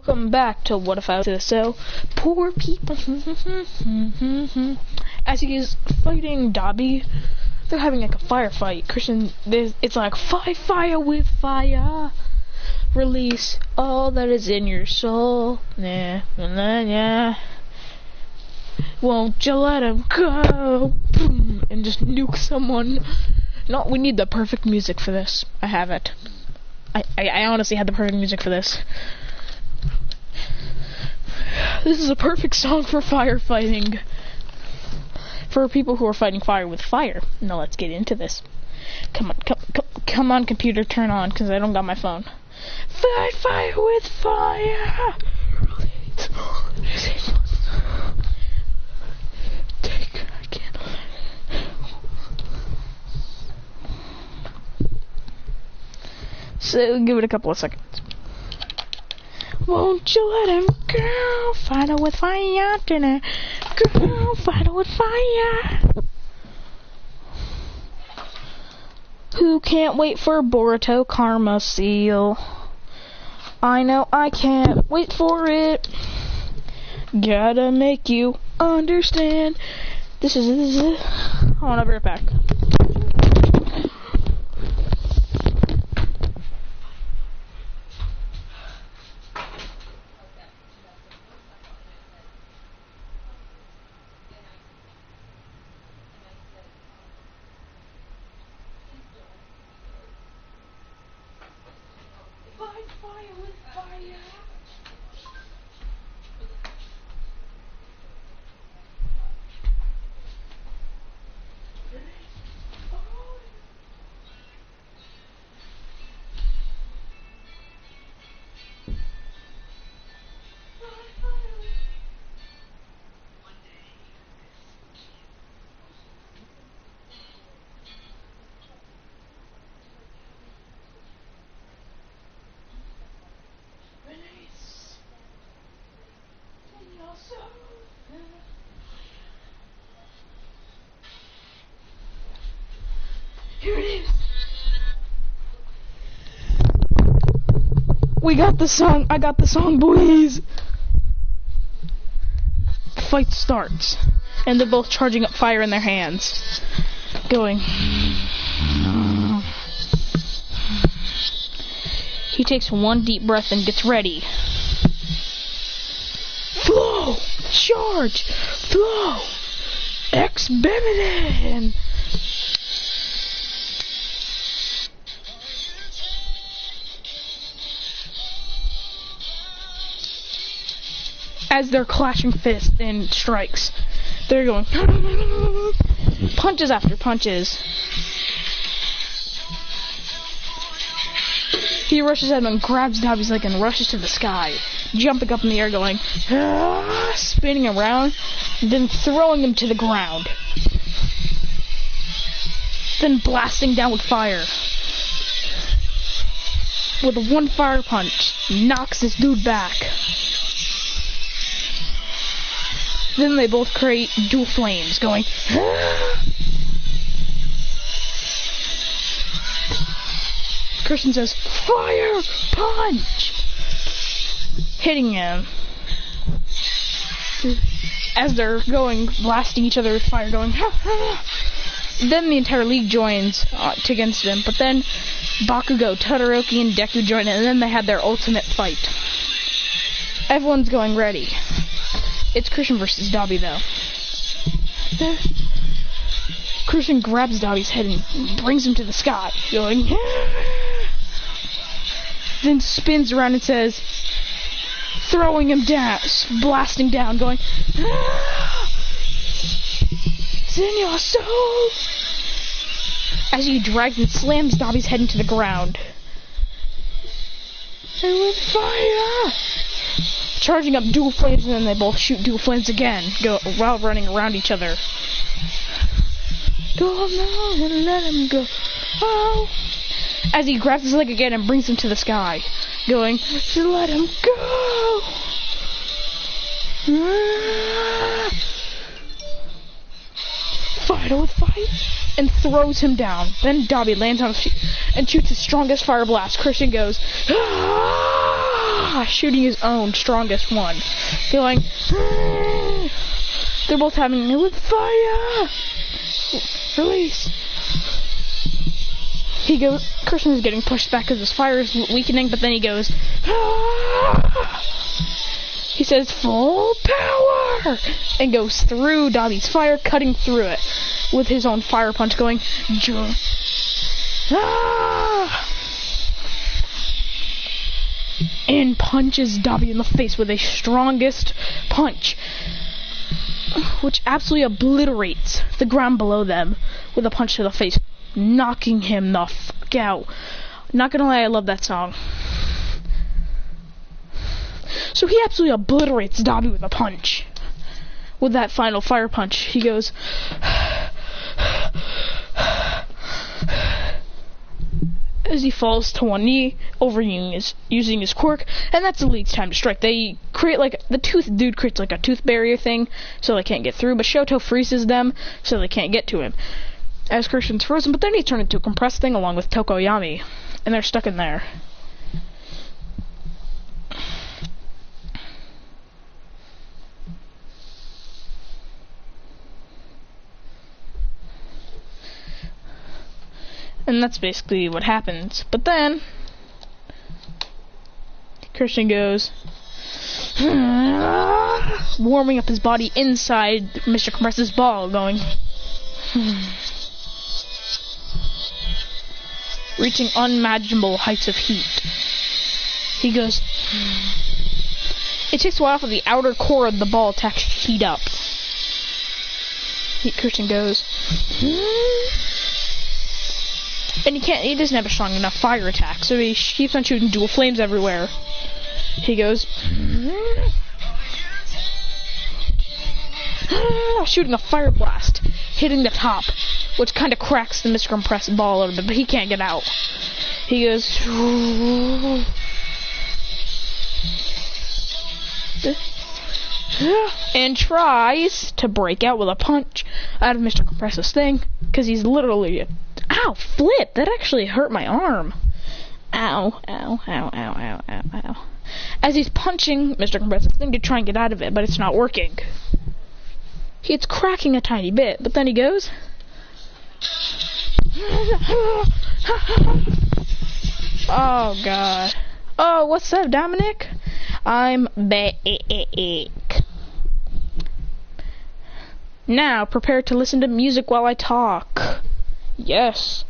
Welcome back to What If I Was So Poor People. As he is fighting Dobby, they're having like a firefight. Christian, it's like fight fire with fire. Release all that is in your soul. Nah, nah, nah. Won't you let him go? Boom, and just nuke someone. No, we need the perfect music for this. I have it. I honestly had the perfect music for this. This is a perfect song for firefighting. For people who are fighting fire with fire. Now let's get into this. Come on, computer, turn on, because I don't got my phone. Fight fire with fire. So give it a couple of seconds. Won't you let him go? Fight it with fire, dinner. Go, fight it with fire. Who can't wait for Boruto Karma Seal? I know I can't wait for it. Gotta make you understand. This is Hold on, I'll be right back. Here it is. We got the song. I got the song, boys. The fight starts, and they're both charging up fire in their hands, going. He takes one deep breath and gets ready. Flow, charge, flow, X-Bemidin. As they're clashing fists and strikes, they're going punches after punches. He rushes at him and grabs Dobby's leg and rushes to the sky, jumping up in the air, going spinning around, then throwing him to the ground, then blasting down with fire. With one fire punch, knocks this dude back. Then they both create dual flames, going Christian says, fire punch! Hitting him. As they're going, blasting each other with fire, going Then the entire league joins against him, but then Bakugo, Todoroki, and Deku join in, and then they had their ultimate fight. Everyone's going ready. It's Christian versus Dobby, though. Christian grabs Dobby's head and brings him to the sky, going then spins around and says, throwing him down, blasting down, going it's in your soul, as he drags and slams Dobby's head into the ground. And with fire, charging up dual flames, and then they both shoot dual flames again, while running around each other. Go on and let him go. Oh. As he grabs his leg again and brings him to the sky, going, let him go. Fight with fight, and throws him down. Then Dobby lands on his feet and shoots his strongest fire blast. Christian goes, ah! shooting his own strongest one, going. They're both having it with fire. Release. He goes. Christian is getting pushed back because his fire is weakening, but then he goes. He says full power and goes through Dobby's fire, cutting through it with his own fire punch, going. And punches Dobby in the face with a strongest punch, which absolutely obliterates the ground below them with a punch to the face, knocking him the fuck out. Not gonna lie, I love that song. So he absolutely obliterates Dobby with a punch. With that final fire punch, he goes. As he falls to one knee, using his quirk, and that's the League's time to strike. They create like the tooth dude creates like a tooth barrier thing, so they can't get through. But Shoto freezes them, so they can't get to him. As Christian's frozen, but then he turned into a compressed thing along with Tokoyami, and they're stuck in there. And that's basically what happens. But then Christian goes warming up his body inside Mr. Compress's ball, going reaching unimaginable heights of heat. He goes. It takes a while for the outer core of the ball to actually heat up. Christian goes. And he doesn't have a strong enough fire attack, so he keeps on shooting dual flames everywhere. He goes. Shooting a fire blast, hitting the top, which kind of cracks the Mr. Compressed ball a little bit, but he can't get out. He goes. And tries to break out with a punch out of Mr. Compress's thing, because he's literally. Ow, flip! That actually hurt my arm. Ow, ow, ow, ow, ow, ow, ow. As he's punching Mr. Compress's thing to try and get out of it, but it's not working. It's cracking a tiny bit, but then he goes. Oh, God. Oh, what's up, Dominic? I'm back. Now, prepare to listen to music while I talk. Yes.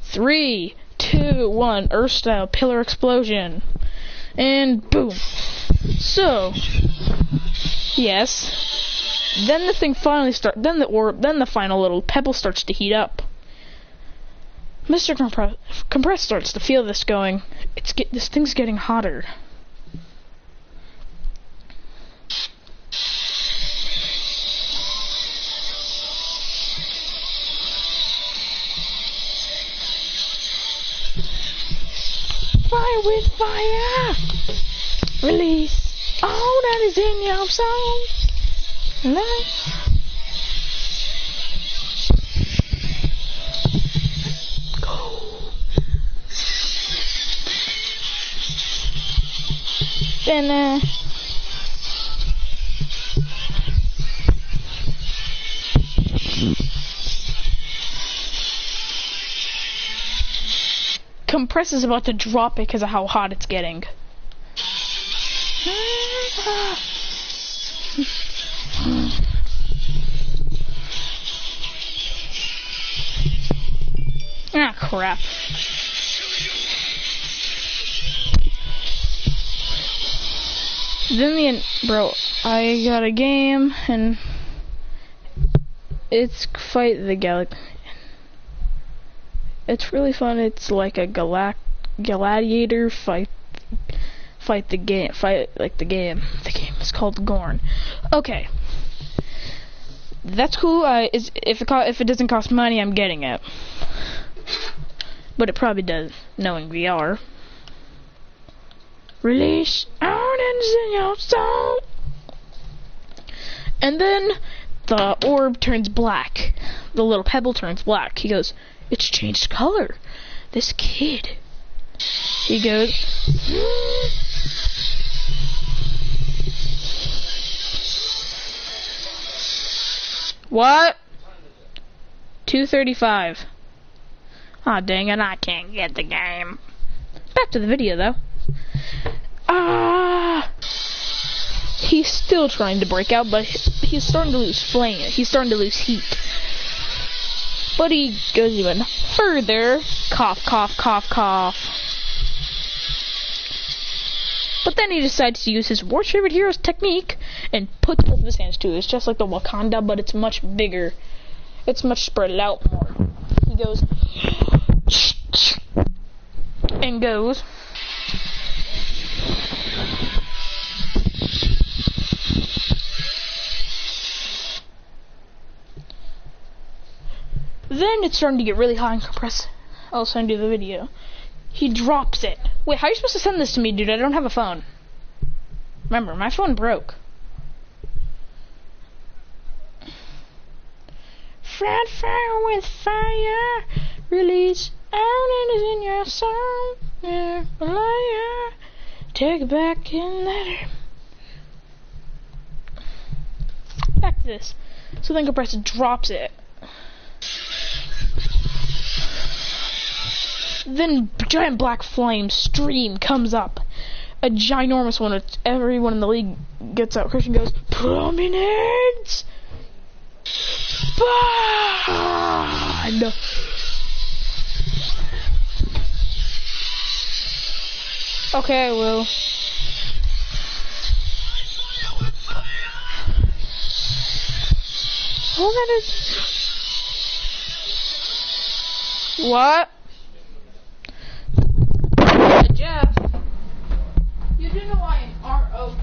3, 2, 1. Earth-style pillar explosion. And boom. So, yes. Then the thing finally then the final little pebble starts to heat up. Mr. Compress starts to feel this going. This thing's getting hotter. Fire with fire. Release all that is in your soul. Go. Then Compress is about to drop it because of how hot it's getting. Ah, crap. Then bro, I got a game and it's Fight the Galaxy. It's really fun. It's like a gladiator fight the game. The game. The game is called Gorn. Okay, that's cool. If it doesn't cost money, I'm getting it. But it probably does, knowing VR. Release ardence in your soul. And then the orb turns black. The little pebble turns black. He goes, it's changed color. This kid. He goes. What? 2:35. Aw, dang it, I can't get the game. Back to the video, though. He's still trying to break out, but he's starting to lose flame. He's starting to lose heat. But he goes even further. Cough, cough, cough, cough. But then he decides to use his World's Favorite Heroes technique and puts both of his hands to it. It's just like the Wakanda, but it's much bigger. It's much spread out more. He goes and goes. Then it's starting to get really hot and compressed. I'll send you the video. He drops it. Wait, how are you supposed to send this to me, dude? I don't have a phone. Remember, my phone broke. Fried fire with fire. Release out and is in your soul. You're a liar. Take it back and let her. Back to this. So then compressor drops it. Then giant black flame stream comes up. A ginormous one. Everyone in the league gets out. Christian goes, prominence! Bad! Okay, I will. Oh, that is... What? Jeff, you do know I am R-O-C-E-I-N.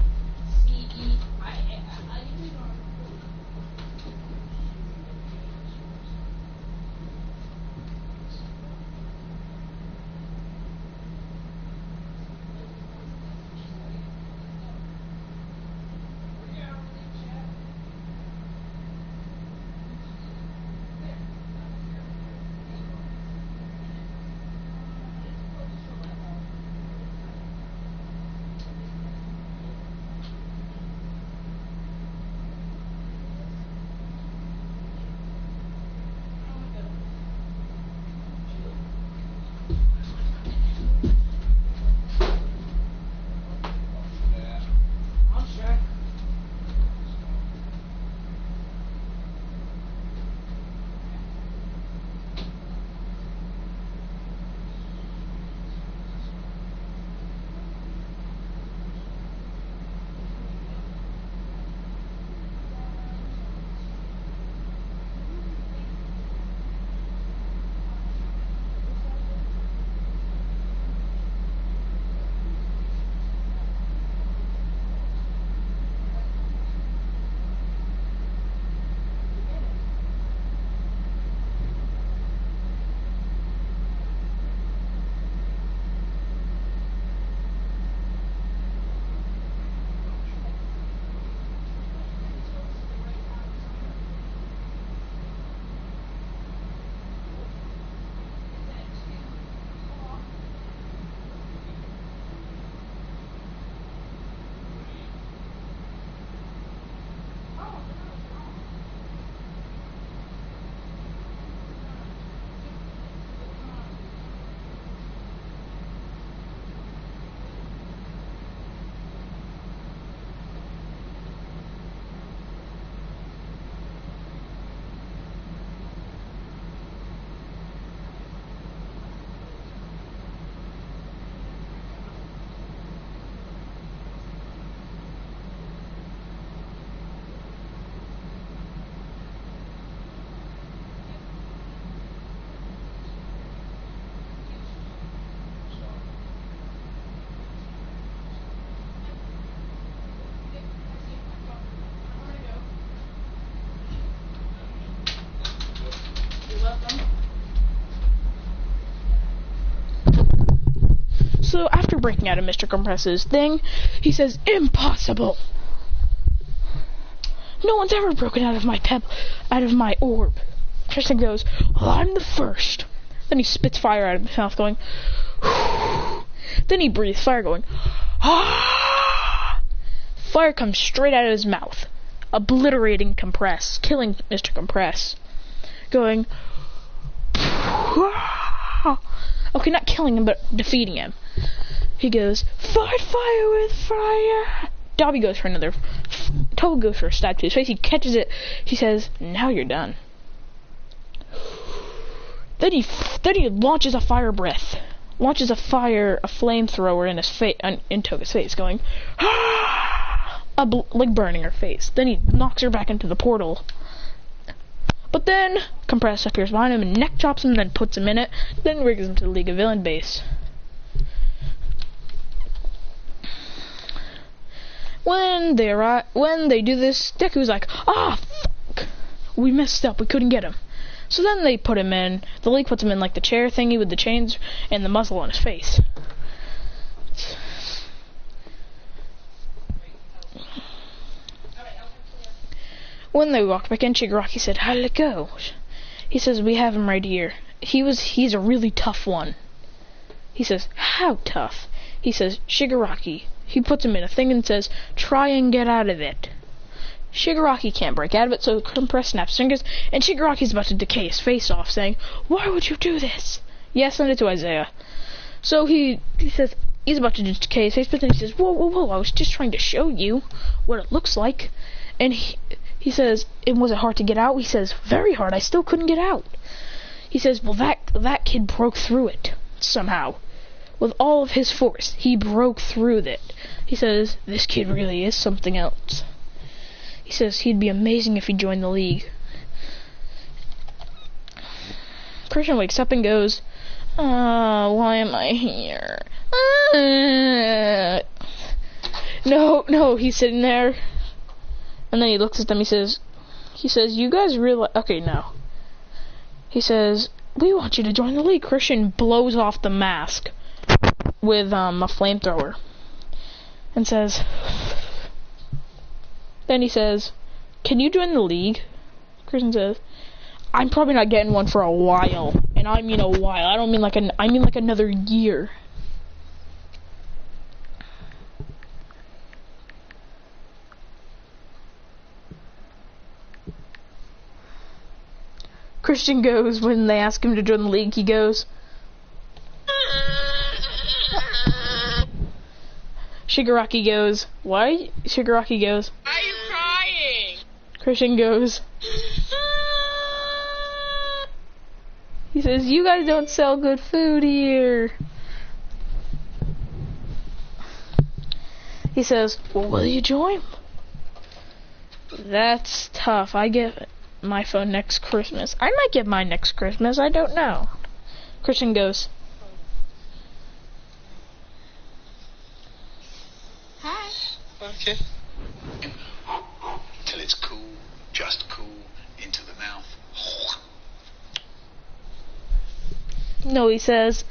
So after breaking out of Mr. Compress's thing, he says, impossible! No one's ever broken out of my orb. Tristan goes, well, I'm the first. Then he spits fire out of his mouth going, then he breathes fire going, ah! Fire comes straight out of his mouth. obliterating Compress, killing Mr. Compress, going, okay, not killing him, but defeating him. He goes, fight fire with fire. Dobby goes for another, Toad goes for a stab to his face. He catches it. He says, now you're done. Then he launches a fire breath. Launches a flamethrower in his face, in Toga's face, going, like burning her face. Then he knocks her back into the portal. But then Compress appears behind him and neck chops him, then puts him in it, then rigs him to the League of Villain base. When they do this, Deku's like, fuck, we messed up, we couldn't get him. So then they put him in, the League puts him in like the chair thingy with the chains and the muzzle on his face. When they walked back in, Shigaraki said, how did it go? He says, we have him right here. He's a really tough one. He says, how tough? He says, Shigaraki. He puts him in a thing and says, try and get out of it. Shigaraki can't break out of it, so Compress snaps his fingers, and Shigaraki's about to decay his face off, saying, why would you do this? Yeah, send it to Isaiah. So he says, he's about to decay his face, but then he says, whoa, whoa, whoa, I was just trying to show you what it looks like. And he says, was it hard to get out? He says, very hard, I still couldn't get out. He says, well, that kid broke through it, somehow. With all of his force, he broke through it. He says, this kid really is something else. He says he'd be amazing if he joined the League. Christian wakes up and goes, why am I here? No, he's sitting there. And then he looks at them, he says, you guys realize, okay, no. He says, we want you to join the League. Christian blows off the mask with a flamethrower. And says, then he says, can you join the League? Christian says, I'm probably not getting one for a while. And I mean a while. I don't mean like I mean like another year. Christian goes, when they ask him to join the League, he goes, Shigaraki goes, why? Shigaraki goes, why are you crying? Christian goes, he says, you guys don't sell good food here. He says, well, will you join? That's tough. I get my phone next Christmas. I might get mine next Christmas. I don't know. Christian goes, hi. Okay. Till it's cool, just cool, into the mouth. No, he says,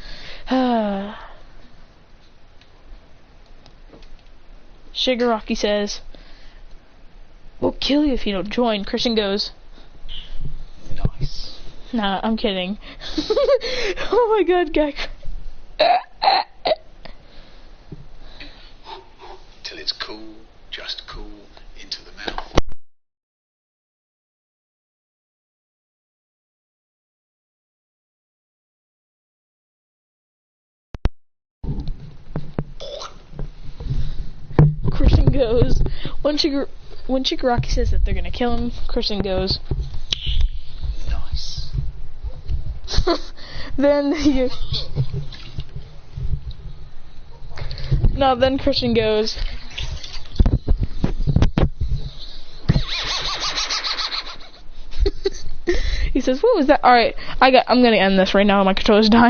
Shigaraki says, we'll kill you if you don't join. Christian goes, nice. Nah, I'm kidding. Oh my god, Gek. Till it's cool, just cool, into the mouth. Christian goes, when Shigaraki says that they're gonna kill him, Christian goes, nice. then Christian goes, he says, what was that? Alright, I'm gonna end this right now, my controller's dying.